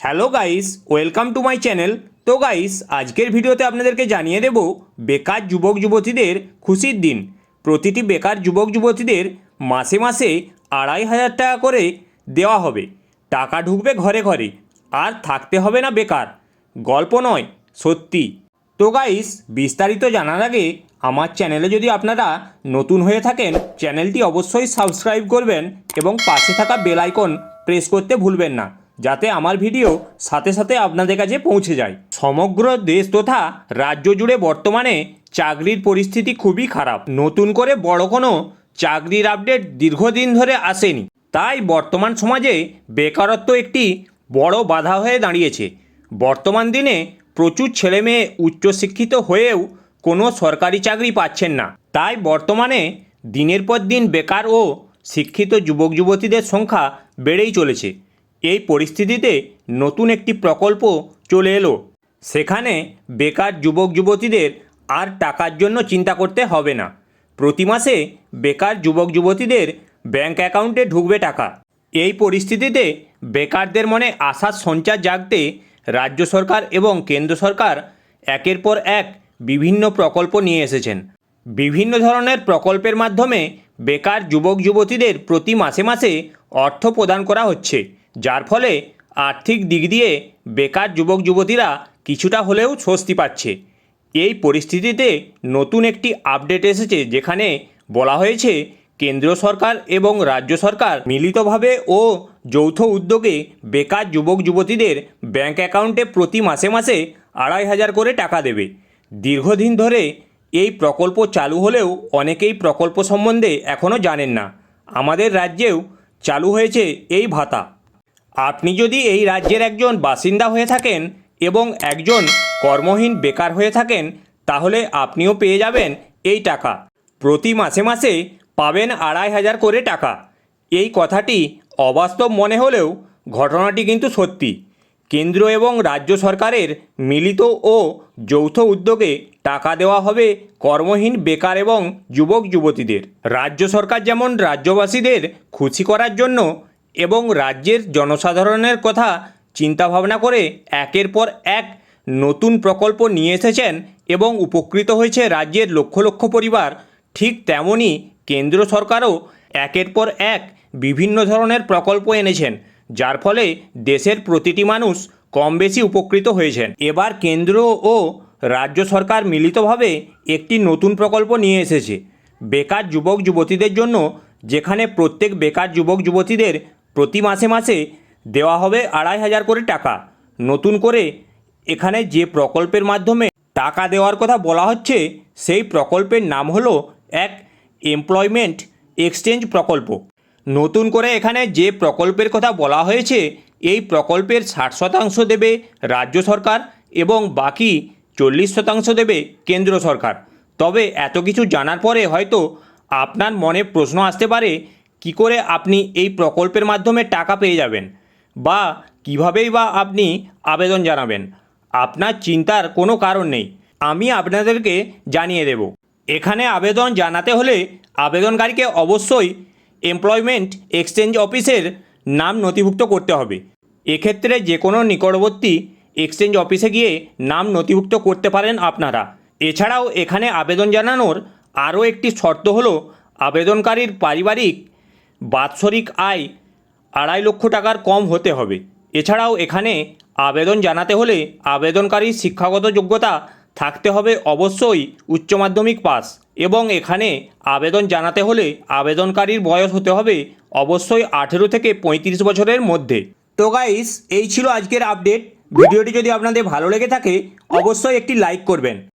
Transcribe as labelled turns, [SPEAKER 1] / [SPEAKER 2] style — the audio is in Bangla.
[SPEAKER 1] Hello guys, welcome to my channel. তো গাইস, আজকের ভিডিওতে আপনাদেরকে জানিয়ে দেব বেকার যুবক যুবতীদের খুশির দিন। প্রতিটি বেকার যুবক যুবতীদের মাসে মাসে 2,500 টাকা করে দেওয়া হবে। টাকা ঢুকবে ঘরে ঘরে, আর থাকতে হবে না বেকার। গল্প নয়, সত্যি। তো গাইস, বিস্তারিত জানার আগে আমার চ্যানেলে যদি আপনারা নতুন হয়ে থাকেন, চ্যানেলটি অবশ্যই সাবস্ক্রাইব করবেন এবং পাশে থাকা বেল আইকন প্রেস করতে ভুলবেন না, যাতে আমার ভিডিও সাথে সাথে আপনাদের কাছে পৌঁছে যায়। সমগ্র দেশ তথা রাজ্য জুড়ে বর্তমানে চাকরির পরিস্থিতি খুবই খারাপ। নতুন করে বড় কোনো চাকরির আপডেট দীর্ঘদিন ধরে আসেনি। তাই বর্তমান সমাজে বেকারত্ব একটি বড় বাধা হয়ে দাঁড়িয়েছে। বর্তমান দিনে প্রচুর ছেলেমেয়ে উচ্চশিক্ষিত হয়েও কোনো সরকারি চাকরি পাচ্ছেন না। তাই বর্তমানে দিনের পর দিন বেকার ও শিক্ষিত যুবক যুবতীদের সংখ্যা বেড়েই চলেছে। এই পরিস্থিতিতে নতুন একটি প্রকল্প চলে এলো। সেখানে বেকার যুবক যুবতীদের আর টাকার জন্য চিন্তা করতে হবে না। প্রতি মাসে বেকার যুবক যুবতীদের ব্যাংক অ্যাকাউন্টে ঢুকবে টাকা। এই পরিস্থিতিতে বেকারদের মনে আশার সঞ্চার জাগতে রাজ্য সরকার এবং কেন্দ্র সরকার একের পর এক বিভিন্ন প্রকল্প নিয়ে এসেছেন। বিভিন্ন ধরনের প্রকল্পের মাধ্যমে বেকার যুবক যুবতীদের প্রতি মাসে মাসে অর্থ প্রদান করা হচ্ছে, যার ফলে আর্থিক দিক দিয়ে বেকার যুবক যুবতীরা কিছুটা হলেও স্বস্তি পাচ্ছে। এই পরিস্থিতিতে নতুন একটি আপডেট এসেছে, যেখানে বলা হয়েছে কেন্দ্র সরকার এবং রাজ্য সরকার মিলিতভাবে ও যৌথ উদ্যোগে বেকার যুবক যুবতীদের ব্যাংক অ্যাকাউন্টে প্রতি মাসে মাসে 2,500 করে টাকা দেবে। দীর্ঘদিন ধরে এই প্রকল্প চালু হলেও অনেকেই প্রকল্প সম্বন্ধে এখনও জানেন না। আমাদের রাজ্যেও চালু হয়েছে এই ভাতা। আপনি যদি এই রাজ্যের একজন বাসিন্দা হয়ে থাকেন এবং একজন কর্মহীন বেকার হয়ে থাকেন, তাহলে আপনিও পেয়ে যাবেন এই টাকা। প্রতি মাসে মাসে পাবেন 2,500 করে টাকা। এই কথাটি অবাস্তব মনে হলেও ঘটনাটি কিন্তু সত্যি। কেন্দ্র এবং রাজ্য সরকারের মিলিত ও যৌথ উদ্যোগে টাকা দেওয়া হবে কর্মহীন বেকার এবং যুবক যুবতীদের। রাজ্য সরকার যেমন রাজ্যবাসীদের খুশি করার জন্য এবং রাজ্যের জনসাধারণের কথা চিন্তাভাবনা করে একের পর এক নতুন প্রকল্প নিয়ে এসেছেন এবং উপকৃত হয়েছে রাজ্যের লক্ষ লক্ষ পরিবার, ঠিক তেমনই কেন্দ্র সরকারও একের পর এক বিভিন্ন ধরনের প্রকল্প এনেছেন, যার ফলে দেশের প্রতিটি মানুষ কম বেশি উপকৃত হয়েছেন। এবার কেন্দ্র ও রাজ্য সরকার মিলিতভাবে একটি নতুন প্রকল্প নিয়ে এসেছে বেকার যুবক যুবতীদের জন্য, যেখানে প্রত্যেক বেকার যুবক যুবতীদের প্রতি মাসে মাসে দেওয়া হবে 2,500 করে টাকা। নতুন করে এখানে যে প্রকল্পের মাধ্যমে টাকা দেওয়ার কথা বলা হচ্ছে, সেই প্রকল্পের নাম হলো এক এমপ্লয়মেন্ট এক্সচেঞ্জ প্রকল্প। নতুন করে এখানে যে প্রকল্পের কথা বলা হয়েছে, এই প্রকল্পের 60% দেবে রাজ্য সরকার এবং বাকি 40% দেবে কেন্দ্র সরকার। তবে এত কিছু জানার পরে হয়তো আপনার মনে প্রশ্ন আসতে পারে, কি করে আপনি এই প্রকল্পের মাধ্যমে টাকা পেয়ে যাবেন, বা কীভাবেই বা আপনি আবেদন জানাবেন। আপনার চিন্তার কোনো কারণ নেই, আমি আপনাদেরকে জানিয়ে দেব। এখানে আবেদন জানাতে হলে আবেদনকারীকে অবশ্যই এমপ্লয়মেন্ট এক্সচেঞ্জ অফিসের নাম নথিভুক্ত করতে হবে। এক্ষেত্রে যে কোনো নিকটবর্তী এক্সচেঞ্জ অফিসে গিয়ে নাম নথিভুক্ত করতে পারেন আপনারা। এছাড়াও এখানে আবেদন জানানোর আরও একটি শর্ত হলো আবেদনকারীর পারিবারিক বাৎসরিক আয় 2.5 লক্ষ টাকার কম হতে হবে। এছাড়াও এখানে আবেদন জানাতে হলে আবেদনকারীর শিক্ষাগত যোগ্যতা থাকতে হবে অবশ্যই উচ্চ মাধ্যমিক পাস, এবং এখানে আবেদন জানাতে হলে আবেদনকারীর বয়স হতে হবে অবশ্যই 18 থেকে 35 বছরের মধ্যে। তো গাইস, এই ছিল আজকের আপডেট। ভিডিওটি যদি আপনাদের ভালো লেগে থাকে অবশ্যই একটি লাইক করবেন।